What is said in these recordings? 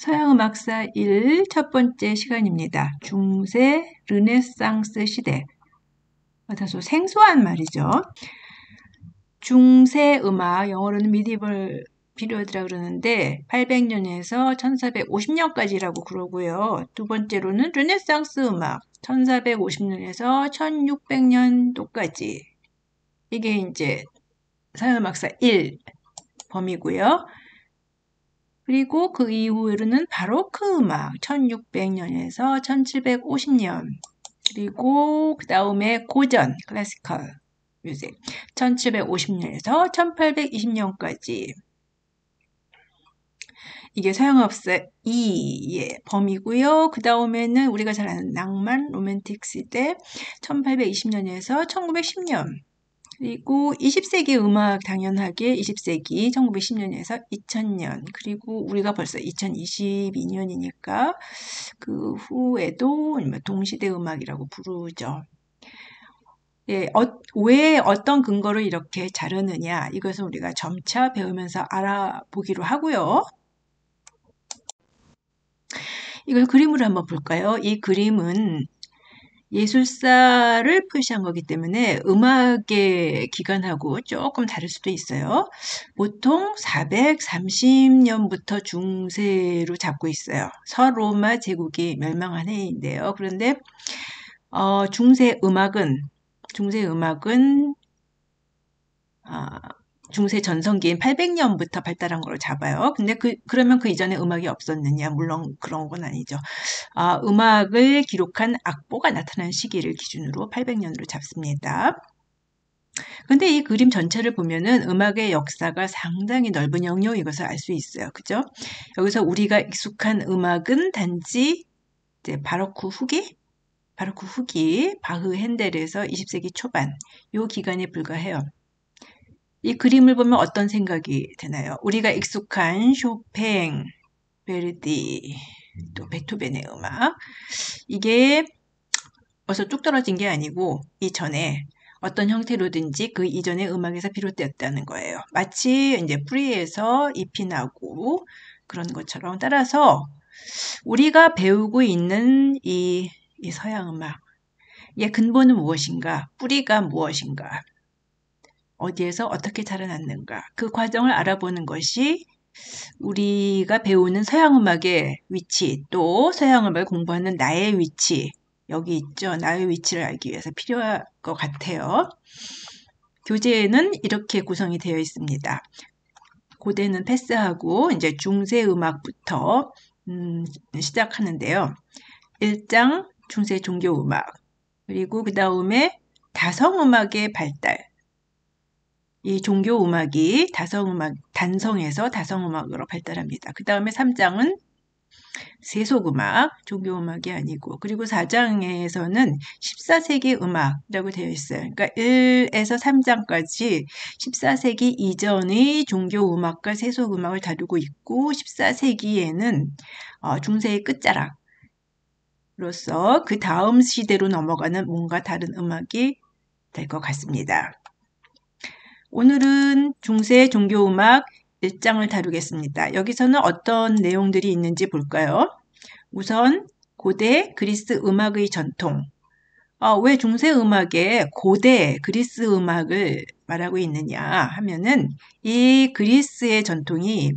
서양음악사 1 첫 번째 시간입니다. 중세 르네상스 시대. 다소 생소한 말이죠. 중세 음악, 영어로는 미디벌 피리어드라 그러는데 800년에서 1450년까지라고 그러고요. 두 번째로는 르네상스 음악, 1450년에서 1600년도까지. 이게 이제 서양음악사 1 범위고요. 그리고 그 이후로는 바로크 음악 1600년에서 1750년, 그리고 그 다음에 고전 클래시컬 뮤직 1750년에서 1820년까지. 이게 서양음악사 2의 범위고요. 그 다음에는 우리가 잘 아는 낭만 로맨틱 시대 1820년에서 1910년, 그리고 20세기 음악 당연하게 20세기 1910년에서 2000년, 그리고 우리가 벌써 2022년이니까 그 후에도 동시대 음악이라고 부르죠. 예, 왜 어떤 근거로 이렇게 자르느냐, 이것은 우리가 점차 배우면서 알아보기로 하고요. 이걸 그림으로 한번 볼까요? 이 그림은 예술사를 표시한 거기 때문에 음악의 기간하고 조금 다를 수도 있어요. 보통 430년부터 중세로 잡고 있어요. 서로마 제국이 멸망한 해인데요. 그런데 중세 음악은 중세 전성기인 800년부터 발달한 걸로 잡아요. 근데 그러면 그 이전에 음악이 없었느냐? 물론 그런 건 아니죠. 음악을 기록한 악보가 나타난 시기를 기준으로 800년으로 잡습니다. 근데 이 그림 전체를 보면은 음악의 역사가 상당히 넓은 영역인 것을 알 수 있어요. 그죠? 여기서 우리가 익숙한 음악은 단지 이제 바로크 후기, 바흐, 핸델에서 20세기 초반, 요 기간에 불과해요. 이 그림을 보면 어떤 생각이 드나요? 우리가 익숙한 쇼팽, 베르디, 또 베토벤의 음악, 이게 어서 뚝 떨어진 게 아니고 이전에 어떤 형태로든지 그 이전의 음악에서 비롯되었다는 거예요. 마치 이제 뿌리에서 잎이 나고 그런 것처럼. 따라서 우리가 배우고 있는 이 서양 음악, 의 근본은 무엇인가, 뿌리가 무엇인가, 어디에서 어떻게 자라났는가, 그 과정을 알아보는 것이 우리가 배우는 서양음악의 위치, 또 서양음악을 공부하는 나의 위치, 여기 있죠. 나의 위치를 알기 위해서 필요할 것 같아요. 교재에는 이렇게 구성이 되어 있습니다. 고대는 패스하고 이제 중세 음악부터 시작하는데요. 1장 중세 종교 음악, 그리고 그 다음에 다성음악의 발달. 이 종교 음악이 단성에서 다성음악으로 발달합니다. 그 다음에 3장은 세속음악, 종교음악이 아니고, 그리고 4장에서는 14세기 음악이라고 되어 있어요. 그러니까 1에서 3장까지 14세기 이전의 종교음악과 세속음악을 다루고 있고, 14세기에는 중세의 끝자락으로서 그 다음 시대로 넘어가는 뭔가 다른 음악이 될 것 같습니다. 오늘은 중세 종교음악 1장을 다루겠습니다. 여기서는 어떤 내용들이 있는지 볼까요? 우선 고대 그리스 음악의 전통. 왜 중세 음악에 고대 그리스 음악을 말하고 있느냐 하면은 이 그리스의 전통이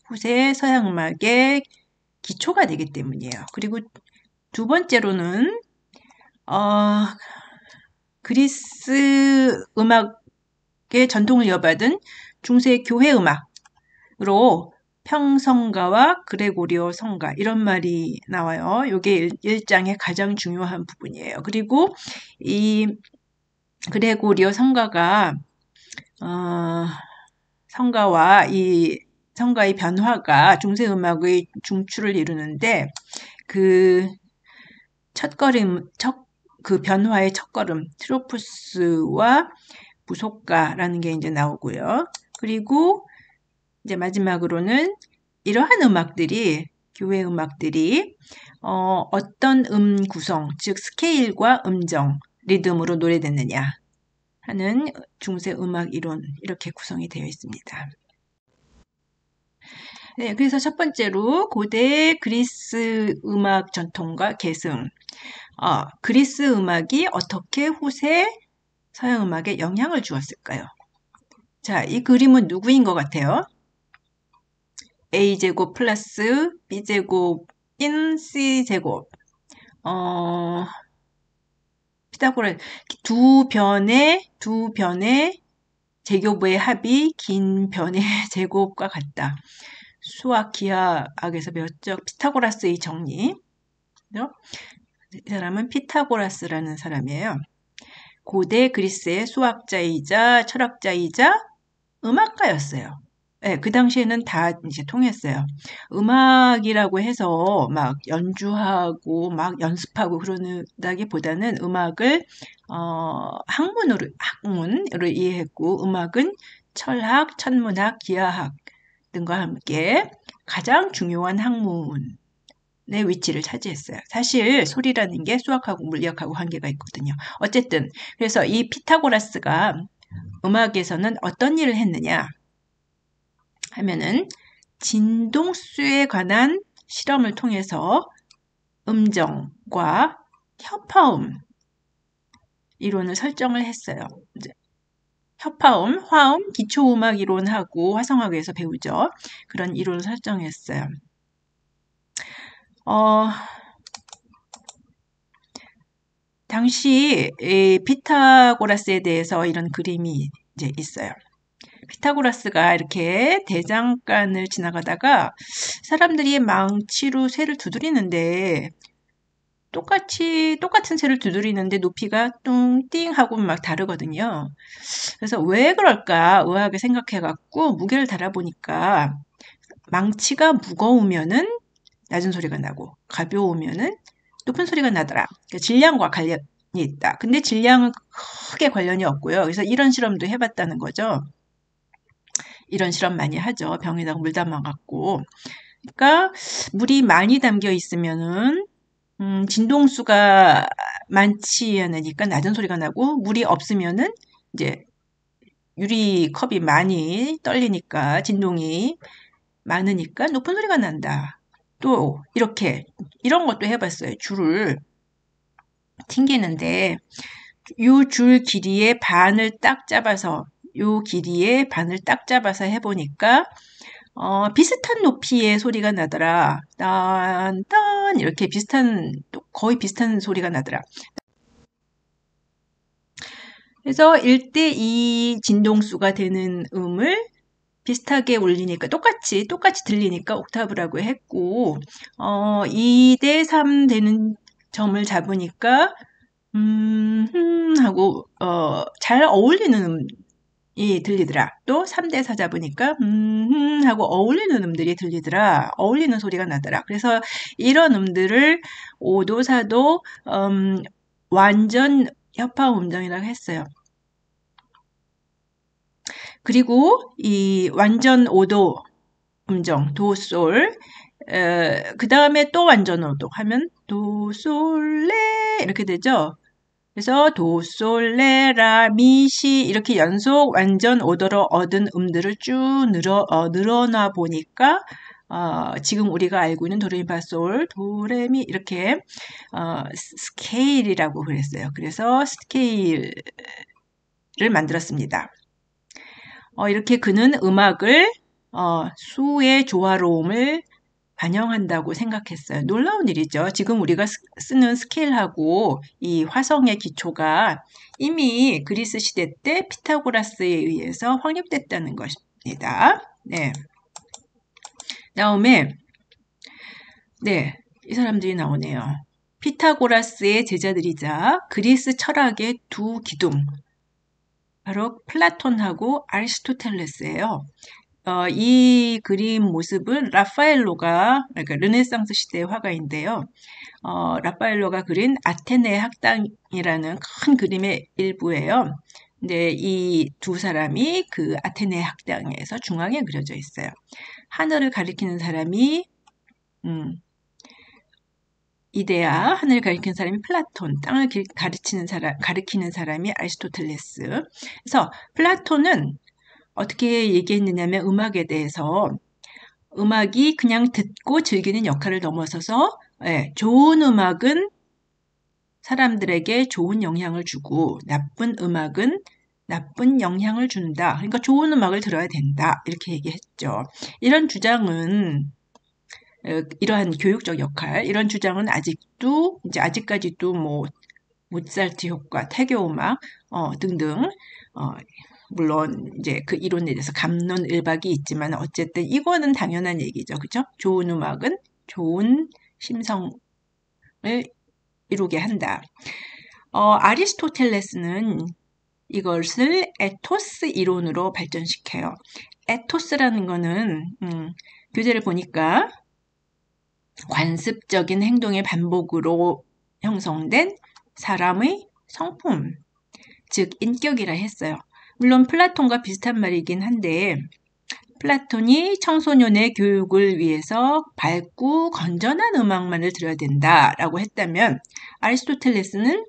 후세 서양 음악의 기초가 되기 때문이에요. 그리고 두 번째로는 그리스 음악의 전통을 이어받은 중세 교회 음악으로 평성가와 그레고리오 성가, 이런 말이 나와요. 이게 1장의 가장 중요한 부분이에요. 그리고 이 그레고리오 성가가 성가와 이 성가의 변화가 중세 음악의 중추를 이루는데 그 변화의 첫걸음 트로푸스와 부속가라는 게 이제 나오고요. 그리고 이제 마지막으로는 이러한 음악들이, 교회 음악들이 어떤 구성, 즉 스케일과 음정, 리듬으로 노래됐느냐 하는 중세 음악 이론, 이렇게 구성이 되어 있습니다. 네, 그래서 첫 번째로 고대 그리스 음악 전통과 계승. 그리스 음악이 어떻게 후세 서양 음악에 영향을 주었을까요? 자, 이 그림은 누구인 것 같아요? a제곱 플러스 b제곱인 c제곱. 피타고라 두 변의 제곱의 합이 긴 변의 제곱과 같다. 수학 기하학에서 배웠죠. 피타고라스의 정리. 그죠? 이 사람은 피타고라스라는 사람이에요. 고대 그리스의 수학자이자 철학자이자 음악가였어요. 네, 그 당시에는 다 이제 통했어요. 음악이라고 해서 막 연주하고 막 연습하고 그러다기보다는 음악을 학문으로 이해했고, 음악은 철학, 천문학, 기하학 등과 함께 가장 중요한 학문의 위치를 차지했어요. 사실 소리라는 게 수학하고 물리학하고 관계가 있거든요. 어쨌든 그래서 이 피타고라스가 음악에서는 어떤 일을 했느냐 하면은 진동수에 관한 실험을 통해서 음정과 협화음 이론을 설정을 했어요. 이제 협화음, 화음, 기초음악 이론하고 화성학에서 배우죠. 그런 이론을 설정했어요. 당시 피타고라스에 대해서 이런 그림이 이제 있어요. 피타고라스가 이렇게 대장간을 지나가다가 사람들이 망치로 새를 두드리는데 똑같은 새를 두드리는데 높이가 뚱띵 하고 막 다르거든요. 그래서 왜 그럴까 의아하게 생각해갖고 무게를 달아보니까 망치가 무거우면은 낮은 소리가 나고 가벼우면은 높은 소리가 나더라. 그러니까 질량과 관련이 있다. 근데 질량은 크게 관련이 없고요. 그래서 이런 실험도 해봤다는 거죠. 이런 실험 많이 하죠. 병에다가 물 담아갖고. 그러니까 물이 많이 담겨 있으면은 진동수가 많지 않으니까 낮은 소리가 나고 물이 없으면은 이제 유리컵이 많이 떨리니까 진동이 많으니까 높은 소리가 난다. 또 이렇게 이런 것도 해봤어요. 줄을 튕기는데 요 줄 길이의 반을 딱 잡아서 요 길이의 반을 딱 잡아서 해보니까 비슷한 높이의 소리가 나더라. 딴딴 이렇게 거의 비슷한 소리가 나더라. 그래서 1대2 진동수가 되는 음을 비슷하게 울리니까 똑같이 들리니까 옥타브라고 했고 2대3 되는 점을 잡으니까 하고 잘 어울리는 음이 들리더라. 또 3대4 잡으니까 하고 어울리는 음들이 들리더라. 어울리는 소리가 나더라. 그래서 이런 음들을 5도, 4도 완전 협화 음정이라고 했어요. 그리고 이 완전 5도 음정, 도, 솔, 그 다음에 또 완전 5도 하면 도, 솔, 레 이렇게 되죠. 그래서 도, 솔, 레, 라, 미, 시 이렇게 연속 완전 5도로 얻은 음들을 쭉 늘어나 보니까 지금 우리가 알고 있는 도레미파솔, 도레미 이렇게 스케일이라고 그랬어요. 그래서 스케일을 만들었습니다. 이렇게 그는 음악을 수의 조화로움을 반영한다고 생각했어요. 놀라운 일이죠. 지금 우리가 쓰는 스케일하고 이 화성의 기초가 이미 그리스 시대 때 피타고라스에 의해서 확립됐다는 것입니다. 네. 다음에 이 사람들이 나오네요. 피타고라스의 제자들이자 그리스 철학의 두 기둥 바로 플라톤하고 아리스토텔레스예요. 이 그림 모습은 라파엘로가 그러니까 르네상스 시대의 화가인데요. 라파엘로가 그린 아테네 학당이라는 큰 그림의 일부예요. 근데 이 두 사람이 그 아테네 학당에서 중앙에 그려져 있어요. 하늘을 가리키는 사람이 이데아, 하늘을 가리키는 사람이 플라톤, 땅을 가리키는 사람이 아리스토텔레스. 그래서 플라톤은 어떻게 얘기했느냐면 음악에 대해서 음악이 그냥 듣고 즐기는 역할을 넘어서서 좋은 음악은 사람들에게 좋은 영향을 주고 나쁜 음악은 나쁜 영향을 준다. 그러니까 좋은 음악을 들어야 된다. 이렇게 얘기했죠. 이런 주장은 이러한 교육적 역할, 이런 주장은 아직까지도 뭐 모차르트 효과, 태교 음악 등등 어, 물론 이제 그 이론에 대해서 갑론을박이 있지만 어쨌든 이거는 당연한 얘기죠. 그죠? 좋은 음악은 좋은 심성을 이루게 한다. 아리스토텔레스는 이것을 에토스 이론으로 발전시켜요. 에토스라는 거는 교재를 보니까 관습적인 행동의 반복으로 형성된 사람의 성품, 즉 인격이라 했어요. 물론 플라톤과 비슷한 말이긴 한데 플라톤이 청소년의 교육을 위해서 밝고 건전한 음악만을 들어야 된다라고 했다면 아리스토텔레스는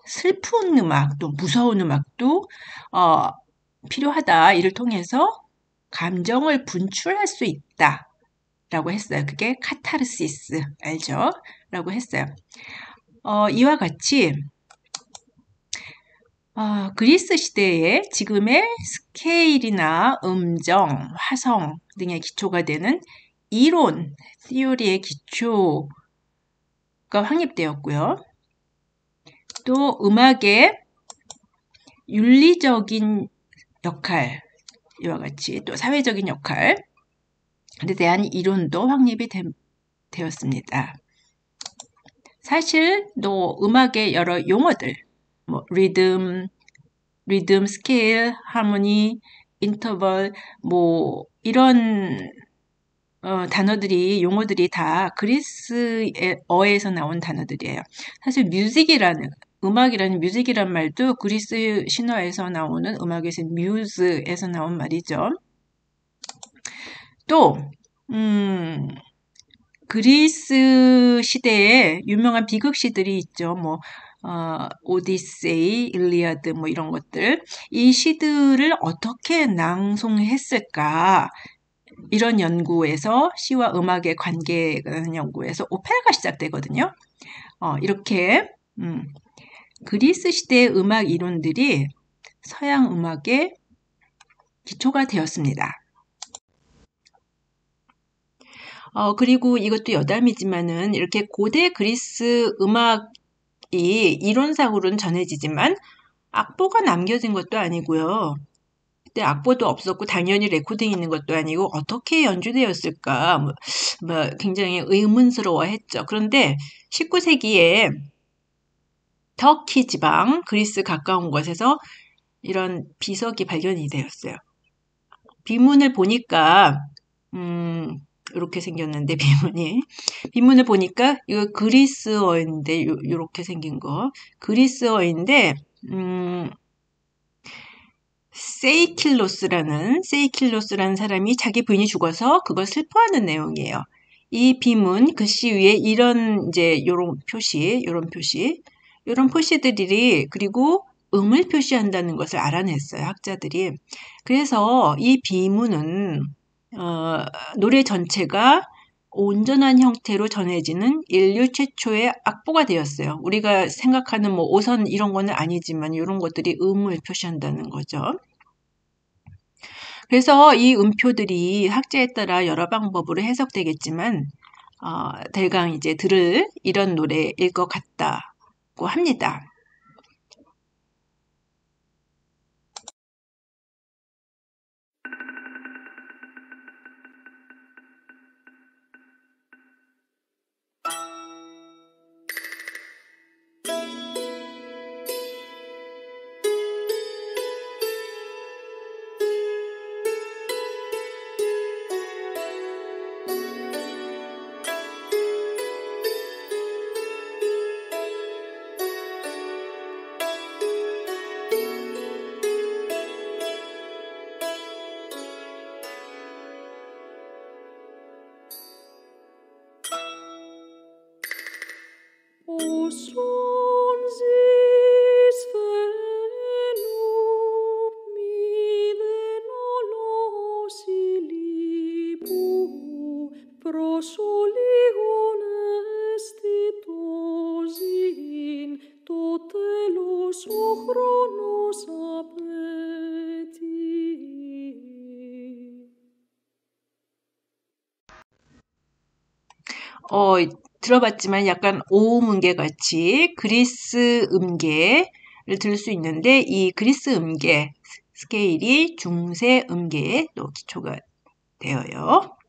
슬픈 음악, 또 무서운 음악도 필요하다. 이를 통해서 감정을 분출할 수 있다라고 했어요. 그게 카타르시스 알죠? 라고 했어요. 이와 같이 그리스 시대에 지금의 스케일이나 음정, 화성 등의 기초가 되는 이론, 티오리의 기초가 확립되었고요. 또 음악의 윤리적인 역할, 이와 같이 또 사회적인 역할에 대한 이론도 확립이 되었습니다. 사실 또 음악의 여러 용어들, 뭐 리듬, 스케일, 하모니, 인터벌, 뭐 이런 용어들이 다 그리스어에서 나온 단어들이에요. 사실 뮤직이라는 말도 그리스 신화에서 나오는 음악에서 뮤즈에서 나온 말이죠. 또 그리스 시대에 유명한 비극시들이 있죠. 뭐 오디세이, 일리아드 뭐 이런 것들. 이 시들을 어떻게 낭송했을까? 이런 연구에서 시와 음악의 관계에 관한 연구에서 오페라가 시작되거든요. 이렇게 그리스 시대의 음악 이론들이 서양 음악의 기초가 되었습니다. 그리고 이것도 여담이지만은 이렇게 고대 그리스 음악이 이론상으로는 전해지지만 악보가 남겨진 것도 아니고요. 그때 악보도 없었고 당연히 레코딩 있는 것도 아니고 어떻게 연주되었을까 뭐 굉장히 의문스러워했죠. 그런데 19세기에 터키 지방 그리스 가까운 곳에서 이런 비석이 발견이 되었어요. 비문을 보니까 이렇게 생겼는데 비문을 보니까 이거 그리스어인데 이렇게 생긴 거 그리스어인데 세이킬로스라는 사람이 자기 부인이 죽어서 그걸 슬퍼하는 내용이에요. 이 비문 글씨 위에 요런 표시들이 그리고 음을 표시한다는 것을 알아냈어요, 학자들이. 그래서 이 비문은 노래 전체가 온전한 형태로 전해지는 인류 최초의 악보가 되었어요. 우리가 생각하는 뭐 오선 이런 거는 아니지만 이런 것들이 음을 표시한다는 거죠. 그래서 이 음표들이 학자에 따라 여러 방법으로 해석되겠지만 대강 이제 들을 이런 노래일 것 같다고 합니다. Προσολίγων αισθητόζην, το τέλος ο χρόνος απέτει. 들어봤지만 약간 오음음계 같이 그리스 음계를 들을 수 있는데 이 그리스 음계 스케일이 중세 음계에 또 기초가 되어요.